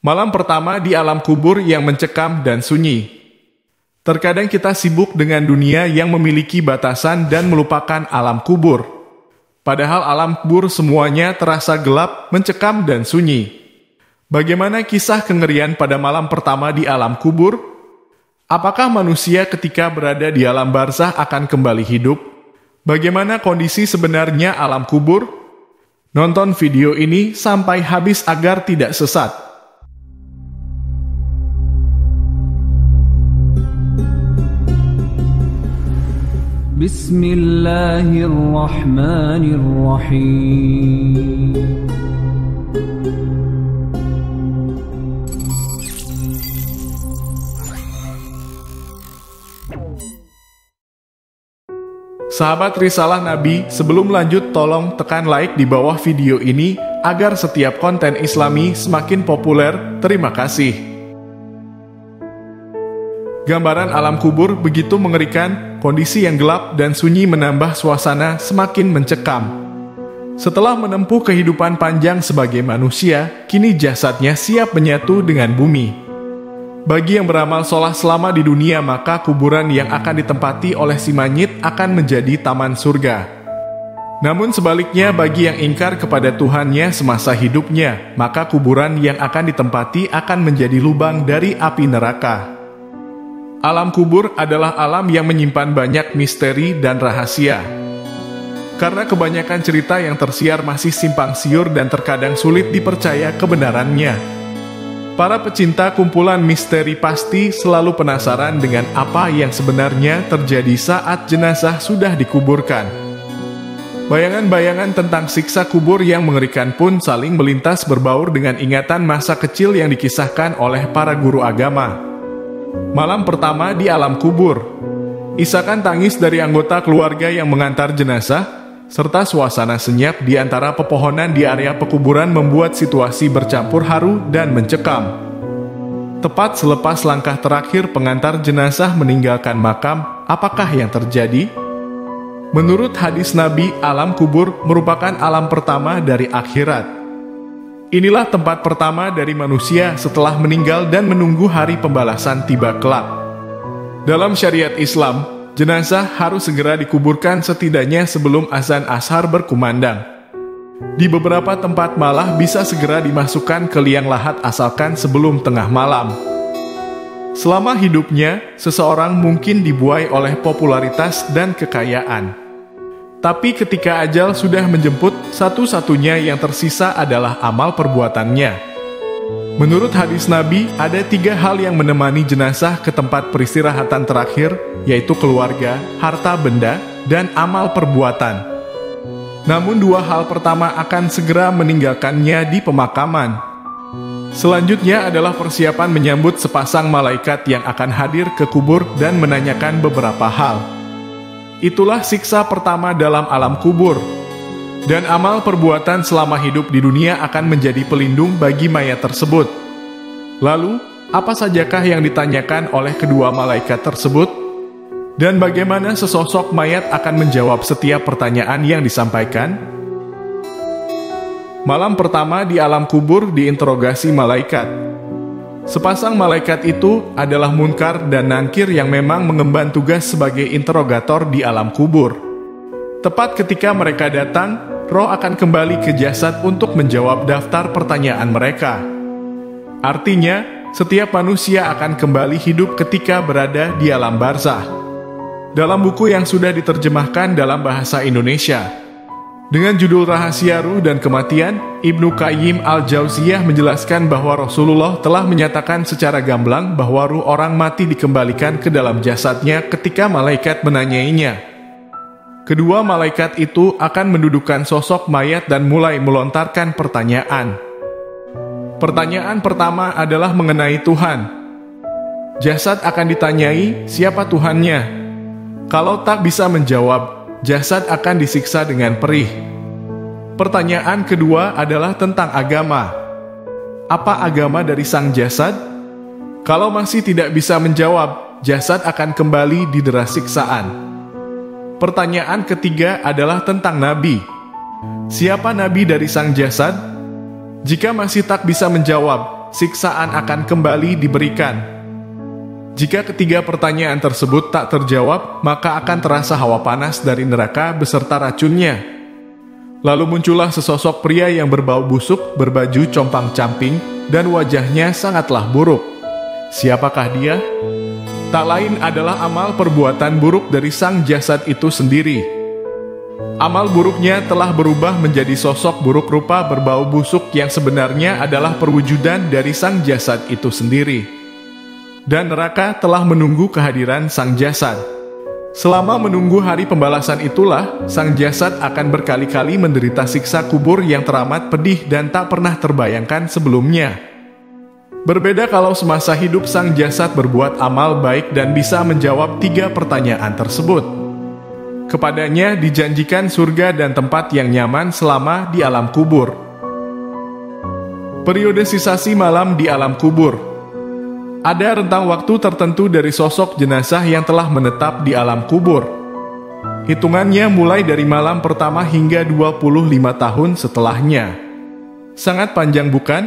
Malam pertama di alam kubur yang mencekam dan sunyi. Terkadang kita sibuk dengan dunia yang memiliki batasan dan melupakan alam kubur. Padahal alam kubur semuanya terasa gelap, mencekam dan sunyi. Bagaimana kisah kengerian pada malam pertama di alam kubur? Apakah manusia ketika berada di alam barzah akan kembali hidup? Bagaimana kondisi sebenarnya alam kubur? Nonton video ini sampai habis agar tidak sesat. Bismillahirrahmanirrahim. Sahabat Risalah Nabi, sebelum lanjut tolong tekan like di bawah video ini agar setiap konten Islami semakin populer. Terima kasih. Gambaran alam kubur begitu mengerikan, kondisi yang gelap dan sunyi menambah suasana semakin mencekam. Setelah menempuh kehidupan panjang sebagai manusia, kini jasadnya siap menyatu dengan bumi. Bagi yang beramal soleh selama di dunia, maka kuburan yang akan ditempati oleh si mayit akan menjadi taman surga. Namun sebaliknya, bagi yang ingkar kepada Tuhannya semasa hidupnya, maka kuburan yang akan ditempati akan menjadi lubang dari api neraka. Alam kubur adalah alam yang menyimpan banyak misteri dan rahasia. Karena kebanyakan cerita yang tersiar masih simpang siur dan terkadang sulit dipercaya kebenarannya. Para pecinta kumpulan misteri pasti selalu penasaran dengan apa yang sebenarnya terjadi saat jenazah sudah dikuburkan. Bayangan-bayangan tentang siksa kubur yang mengerikan pun saling melintas berbaur dengan ingatan masa kecil yang dikisahkan oleh para guru agama. Malam pertama di alam kubur. Isakan tangis dari anggota keluarga yang mengantar jenazah, serta suasana senyap di antara pepohonan di area pekuburan membuat situasi bercampur haru dan mencekam. Tepat selepas langkah terakhir pengantar jenazah meninggalkan makam, apakah yang terjadi? Menurut hadis Nabi, alam kubur merupakan alam pertama dari akhirat. Inilah tempat pertama dari manusia setelah meninggal dan menunggu hari pembalasan tiba kelak. Dalam syariat Islam, jenazah harus segera dikuburkan setidaknya sebelum azan ashar berkumandang. Di beberapa tempat malah bisa segera dimasukkan ke liang lahat asalkan sebelum tengah malam. Selama hidupnya, seseorang mungkin dibuai oleh popularitas dan kekayaan. Tapi ketika ajal sudah menjemput, satu-satunya yang tersisa adalah amal perbuatannya. Menurut hadis Nabi, ada 3 hal yang menemani jenazah ke tempat peristirahatan terakhir, yaitu keluarga, harta benda, dan amal perbuatan. Namun 2 hal pertama akan segera meninggalkannya di pemakaman. Selanjutnya adalah persiapan menyambut sepasang malaikat yang akan hadir ke kubur dan menanyakan beberapa hal. Itulah siksa pertama dalam alam kubur. Dan amal perbuatan selama hidup di dunia akan menjadi pelindung bagi mayat tersebut. Lalu, apa sajakah yang ditanyakan oleh kedua malaikat tersebut? Dan bagaimana sesosok mayat akan menjawab setiap pertanyaan yang disampaikan? Malam pertama di alam kubur diinterogasi malaikat. Sepasang malaikat itu adalah Munkar dan Nakir yang memang mengemban tugas sebagai interogator di alam kubur. Tepat ketika mereka datang, roh akan kembali ke jasad untuk menjawab daftar pertanyaan mereka. Artinya, setiap manusia akan kembali hidup ketika berada di alam barzah. Dalam buku yang sudah diterjemahkan dalam bahasa Indonesia, dengan judul Rahasia Ruh dan Kematian, Ibnu Qayyim al-Jauziyah menjelaskan bahwa Rasulullah telah menyatakan secara gamblang bahwa ruh orang mati dikembalikan ke dalam jasadnya ketika malaikat menanyainya. Kedua malaikat itu akan mendudukan sosok mayat dan mulai melontarkan pertanyaan. Pertanyaan pertama adalah mengenai Tuhan. Jasad akan ditanyai siapa Tuhannya. Kalau tak bisa menjawab, jasad akan disiksa dengan perih. Pertanyaan kedua adalah tentang agama. Apa agama dari sang jasad? Kalau masih tidak bisa menjawab, jasad akan kembali didera siksaan. Pertanyaan ketiga adalah tentang nabi. Siapa nabi dari sang jasad? Jika masih tak bisa menjawab, siksaan akan kembali diberikan. Jika ketiga pertanyaan tersebut tak terjawab, maka akan terasa hawa panas dari neraka beserta racunnya. Lalu muncullah sesosok pria yang berbau busuk, berbaju compang-camping, dan wajahnya sangatlah buruk. Siapakah dia? Tak lain adalah amal perbuatan buruk dari sang jasad itu sendiri. Amal buruknya telah berubah menjadi sosok buruk rupa berbau busuk yang sebenarnya adalah perwujudan dari sang jasad itu sendiri. Dan neraka telah menunggu kehadiran sang jasad. Selama menunggu hari pembalasan itulah, sang jasad akan berkali-kali menderita siksa kubur yang teramat pedih dan tak pernah terbayangkan sebelumnya. Berbeda kalau semasa hidup sang jasad berbuat amal baik dan bisa menjawab 3 pertanyaan tersebut. Kepadanya dijanjikan surga dan tempat yang nyaman selama di alam kubur. Periodisasi malam di alam kubur. Ada rentang waktu tertentu dari sosok jenazah yang telah menetap di alam kubur. Hitungannya mulai dari malam pertama hingga 25 tahun setelahnya. Sangat panjang bukan?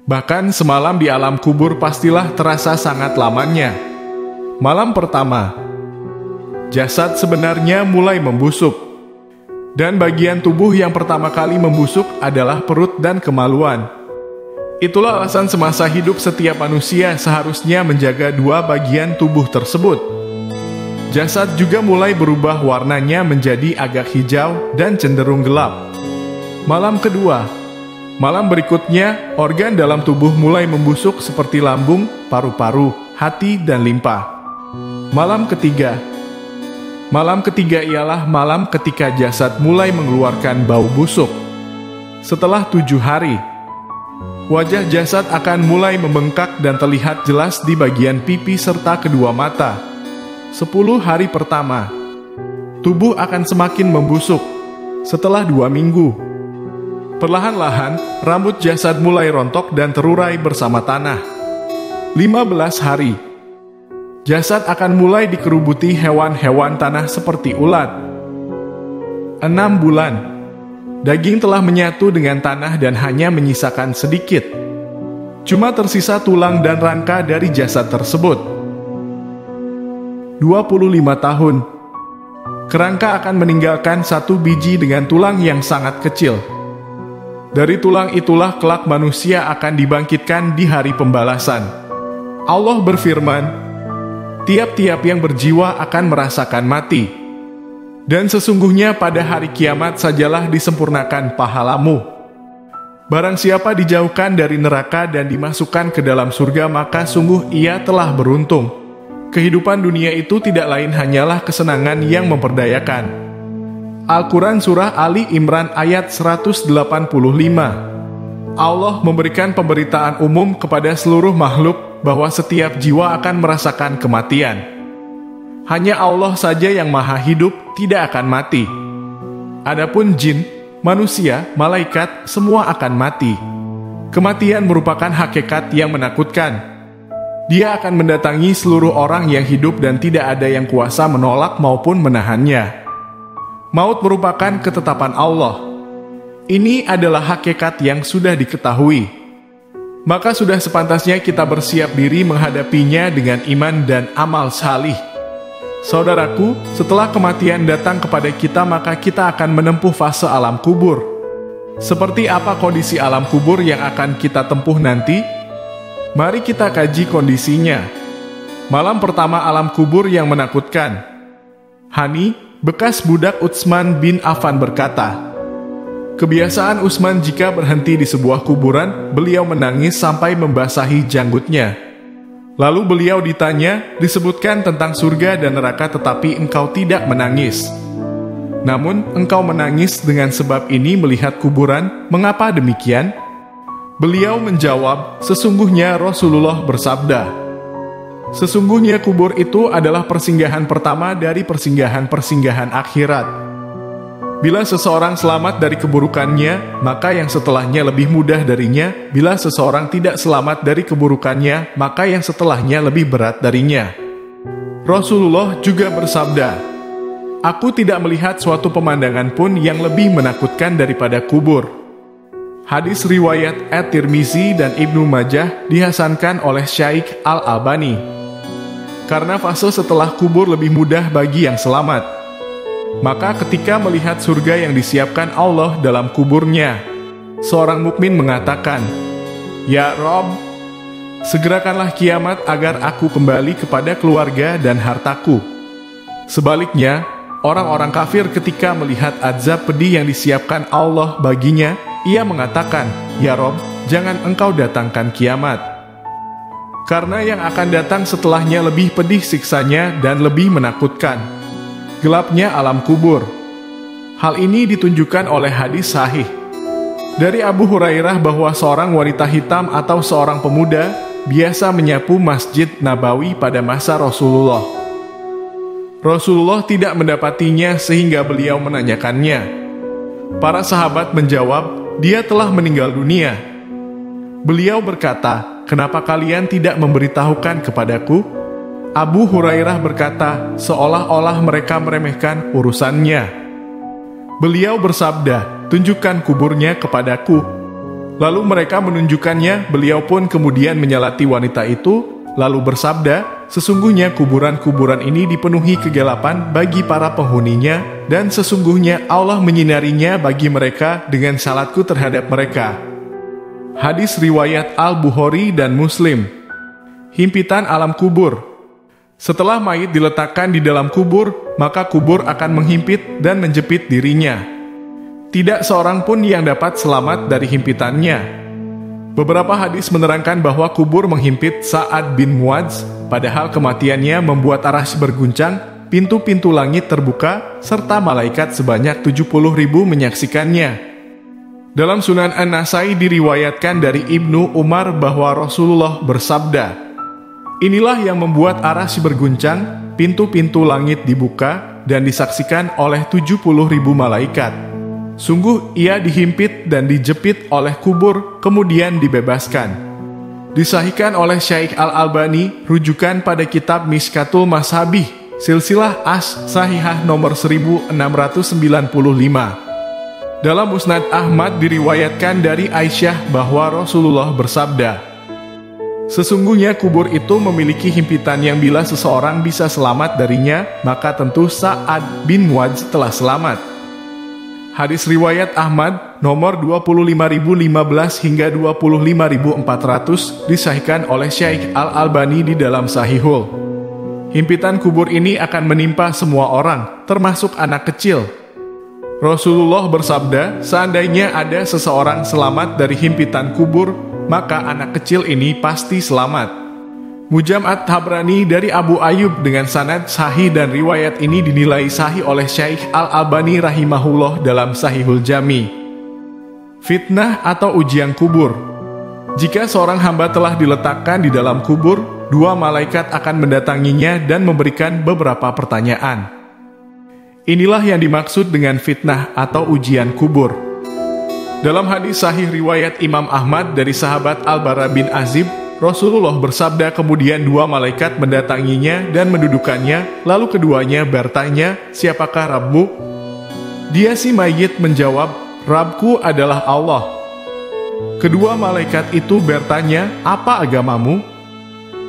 Bahkan semalam di alam kubur pastilah terasa sangat lamanya. Malam pertama, jasad sebenarnya mulai membusuk. Dan bagian tubuh yang pertama kali membusuk adalah perut dan kemaluan. Itulah alasan semasa hidup setiap manusia seharusnya menjaga 2 bagian tubuh tersebut. Jasad juga mulai berubah warnanya menjadi agak hijau dan cenderung gelap. Malam kedua, malam berikutnya, organ dalam tubuh mulai membusuk seperti lambung, paru-paru, hati, dan limpa. Malam ketiga ialah malam ketika jasad mulai mengeluarkan bau busuk. Setelah 7 hari, wajah jasad akan mulai membengkak dan terlihat jelas di bagian pipi serta kedua mata. 10 hari pertama, tubuh akan semakin membusuk. Setelah 2 minggu, perlahan-lahan rambut jasad mulai rontok dan terurai bersama tanah. 15 hari, jasad akan mulai dikerubuti hewan-hewan tanah seperti ulat. 6 bulan, daging telah menyatu dengan tanah dan hanya menyisakan sedikit. Cuma tersisa tulang dan rangka dari jasad tersebut. 25 tahun, kerangka akan meninggalkan 1 biji dengan tulang yang sangat kecil. Dari tulang itulah kelak manusia akan dibangkitkan di hari pembalasan. Allah berfirman, tiap-tiap yang berjiwa akan merasakan mati. Dan sesungguhnya pada hari kiamat sajalah disempurnakan pahalamu. Barang siapa dijauhkan dari neraka dan dimasukkan ke dalam surga, maka sungguh ia telah beruntung. Kehidupan dunia itu tidak lain hanyalah kesenangan yang memperdayakan. Al-Quran Surah Ali Imran ayat 185. Allah memberikan pemberitaan umum kepada seluruh makhluk bahwa setiap jiwa akan merasakan kematian. Hanya Allah saja yang maha hidup, tidak akan mati. Adapun jin, manusia, malaikat, semua akan mati. Kematian merupakan hakikat yang menakutkan. Dia akan mendatangi seluruh orang yang hidup dan tidak ada yang kuasa menolak maupun menahannya. Maut merupakan ketetapan Allah. Ini adalah hakikat yang sudah diketahui. Maka sudah sepantasnya kita bersiap diri menghadapinya dengan iman dan amal salih. Saudaraku, setelah kematian datang kepada kita, maka kita akan menempuh fase alam kubur. Seperti apa kondisi alam kubur yang akan kita tempuh nanti? Mari kita kaji kondisinya. Malam pertama alam kubur yang menakutkan. Hani, bekas budak Utsman bin Affan berkata, kebiasaan Utsman jika berhenti di sebuah kuburan, beliau menangis sampai membasahi janggutnya. Lalu beliau ditanya, disebutkan tentang surga dan neraka tetapi engkau tidak menangis. Namun, engkau menangis dengan sebab ini melihat kuburan, mengapa demikian? Beliau menjawab, sesungguhnya Rasulullah bersabda, sesungguhnya kubur itu adalah persinggahan pertama dari persinggahan-persinggahan akhirat. Bila seseorang selamat dari keburukannya, maka yang setelahnya lebih mudah darinya. Bila seseorang tidak selamat dari keburukannya, maka yang setelahnya lebih berat darinya. Rasulullah juga bersabda, aku tidak melihat suatu pemandangan pun yang lebih menakutkan daripada kubur. Hadis riwayat At-Tirmizi dan Ibnu Majah dihasankan oleh Syaikh Al-Albani. Karena fase setelah kubur lebih mudah bagi yang selamat. Maka ketika melihat surga yang disiapkan Allah dalam kuburnya, seorang mukmin mengatakan, "Ya Rob, segerakanlah kiamat agar aku kembali kepada keluarga dan hartaku." Sebaliknya, orang-orang kafir ketika melihat azab pedih yang disiapkan Allah baginya, ia mengatakan, "Ya Rob, jangan engkau datangkan kiamat." Karena yang akan datang setelahnya lebih pedih siksanya dan lebih menakutkan. Gelapnya alam kubur. Hal ini ditunjukkan oleh hadis sahih dari Abu Hurairah bahwa seorang wanita hitam atau seorang pemuda biasa menyapu Masjid Nabawi pada masa Rasulullah. Rasulullah tidak mendapatinya sehingga beliau menanyakannya. Para sahabat menjawab, "Dia telah meninggal dunia." Beliau berkata, "Kenapa kalian tidak memberitahukan kepadaku?" Abu Hurairah berkata, seolah-olah mereka meremehkan urusannya. Beliau bersabda, "Tunjukkan kuburnya kepadaku." Lalu mereka menunjukkannya, beliau pun kemudian menyalati wanita itu, lalu bersabda, "Sesungguhnya kuburan-kuburan ini dipenuhi kegelapan bagi para penghuninya, dan sesungguhnya Allah menyinarinya bagi mereka dengan salatku terhadap mereka." Hadis riwayat Al-Bukhari dan Muslim. Himpitan alam kubur. Setelah mayit diletakkan di dalam kubur, maka kubur akan menghimpit dan menjepit dirinya. Tidak seorang pun yang dapat selamat dari himpitannya. Beberapa hadis menerangkan bahwa kubur menghimpit Sa'ad bin Muadz, padahal kematiannya membuat arsy berguncang, pintu-pintu langit terbuka, serta malaikat sebanyak 70.000 menyaksikannya. Dalam Sunan An-Nasai diriwayatkan dari Ibnu Umar bahwa Rasulullah bersabda, "Inilah yang membuat arsy berguncang, pintu-pintu langit dibuka, dan disaksikan oleh 70.000 malaikat. Sungguh ia dihimpit dan dijepit oleh kubur, kemudian dibebaskan." Disahihkan oleh Syaikh Al-Albani, rujukan pada kitab Mishkatul Mashabih, silsilah As-Sahihah nomor 1695. Dalam Musnad Ahmad diriwayatkan dari Aisyah bahwa Rasulullah bersabda, "Sesungguhnya kubur itu memiliki himpitan yang bila seseorang bisa selamat darinya, maka tentu Sa'ad bin Muadz telah selamat." Hadis riwayat Ahmad nomor 25.015 hingga 25.400 disahihkan oleh Syaikh Al-Albani di dalam Sahihul. Himpitan kubur ini akan menimpa semua orang, termasuk anak kecil. Rasulullah bersabda, seandainya ada seseorang selamat dari himpitan kubur, maka anak kecil ini pasti selamat. Mujam At-Tabrani dari Abu Ayyub dengan sanad sahih, dan riwayat ini dinilai sahih oleh Syaikh Al-Albani rahimahullah dalam Sahihul Jami. Fitnah atau ujian kubur. Jika seorang hamba telah diletakkan di dalam kubur, dua malaikat akan mendatanginya dan memberikan beberapa pertanyaan. Inilah yang dimaksud dengan fitnah atau ujian kubur. Dalam hadis sahih riwayat Imam Ahmad dari sahabat Al-Bara bin Azib, Rasulullah bersabda, kemudian dua malaikat mendatanginya dan mendudukannya, lalu keduanya bertanya, "Siapakah Rabbmu?" Dia si mayit menjawab, "Rabbku adalah Allah." Kedua malaikat itu bertanya, "Apa agamamu?"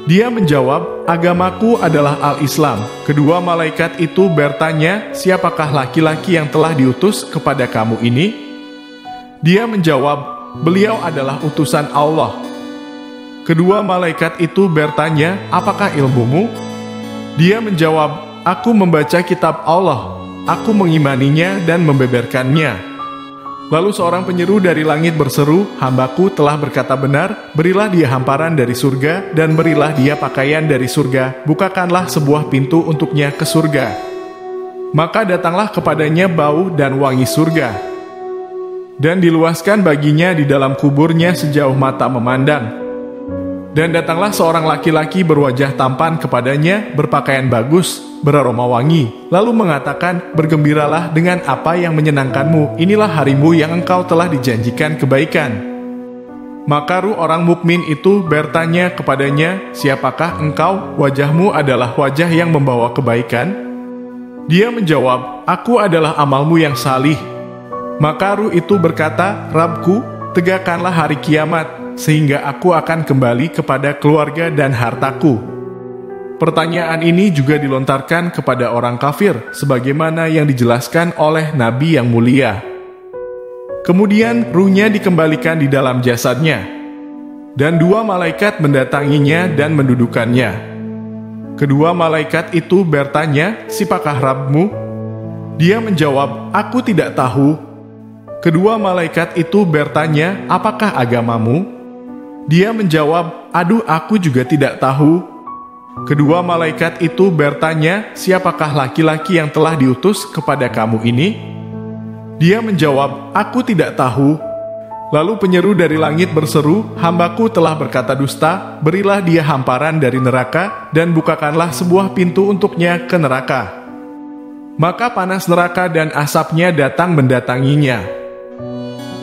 Dia menjawab, "Agamaku adalah Al-Islam." Kedua malaikat itu bertanya, "Siapakah laki-laki yang telah diutus kepada kamu ini?" Dia menjawab, "Beliau adalah utusan Allah." Kedua malaikat itu bertanya, "Apakah ilmumu?" Dia menjawab, "Aku membaca kitab Allah, aku mengimaninya dan membeberkannya." Lalu seorang penyeru dari langit berseru, "Hambaku telah berkata benar, berilah dia hamparan dari surga, dan berilah dia pakaian dari surga, bukakanlah sebuah pintu untuknya ke surga." Maka datanglah kepadanya bau dan wangi surga, dan diluaskan baginya di dalam kuburnya sejauh mata memandang. Dan datanglah seorang laki-laki berwajah tampan kepadanya, berpakaian bagus, beraroma wangi, lalu mengatakan, "Bergembiralah dengan apa yang menyenangkanmu, inilah harimu yang engkau telah dijanjikan kebaikan." Maka ruh orang mukmin itu bertanya kepadanya, "Siapakah engkau? Wajahmu adalah wajah yang membawa kebaikan." Dia menjawab, "Aku adalah amalmu yang salih." Maka ruh itu berkata, "Rabbku, tegakkanlah hari kiamat, sehingga aku akan kembali kepada keluarga dan hartaku. Pertanyaan ini juga dilontarkan kepada orang kafir, sebagaimana yang dijelaskan oleh Nabi yang mulia. Kemudian ruhnya dikembalikan di dalam jasadnya, dan 2 malaikat mendatanginya dan mendudukannya. Kedua malaikat itu bertanya, "Siapakah Rabbmu?" Dia menjawab, "Aku tidak tahu." Kedua malaikat itu bertanya, "Apakah agamamu?" Dia menjawab, "Aduh, aku juga tidak tahu." Kedua malaikat itu bertanya, "Siapakah laki-laki yang telah diutus kepada kamu ini?" Dia menjawab, "Aku tidak tahu." Lalu penyeru dari langit berseru, "Hambaku telah berkata dusta, berilah dia hamparan dari neraka, dan bukakanlah sebuah pintu untuknya ke neraka." Maka panas neraka dan asapnya datang mendatanginya,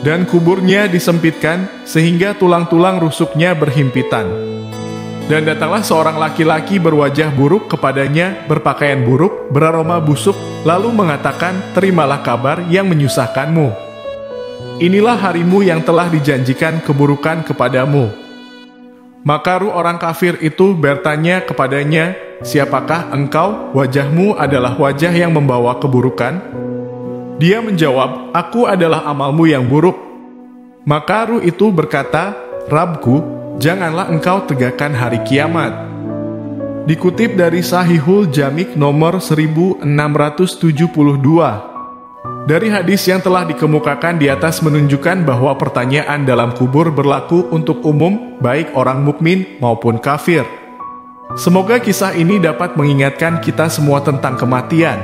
dan kuburnya disempitkan, sehingga tulang-tulang rusuknya berhimpitan. Dan datanglah seorang laki-laki berwajah buruk kepadanya, berpakaian buruk, beraroma busuk, lalu mengatakan, "Terimalah kabar yang menyusahkanmu. Inilah harimu yang telah dijanjikan keburukan kepadamu." Maka ruh orang kafir itu bertanya kepadanya, "Siapakah engkau? Wajahmu adalah wajah yang membawa keburukan." Dia menjawab, "Aku adalah amalmu yang buruk." Maka ruh itu berkata, "Rabbku, janganlah engkau tegakkan hari kiamat." Dikutip dari Sahihul Jami' nomor 1672. Dari hadis yang telah dikemukakan di atas menunjukkan bahwa pertanyaan dalam kubur berlaku untuk umum, baik orang mukmin maupun kafir. Semoga kisah ini dapat mengingatkan kita semua tentang kematian.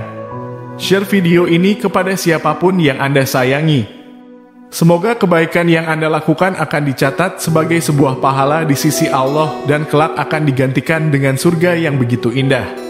Share video ini kepada siapapun yang Anda sayangi. Semoga kebaikan yang Anda lakukan akan dicatat sebagai sebuah pahala di sisi Allah dan kelak akan digantikan dengan surga yang begitu indah.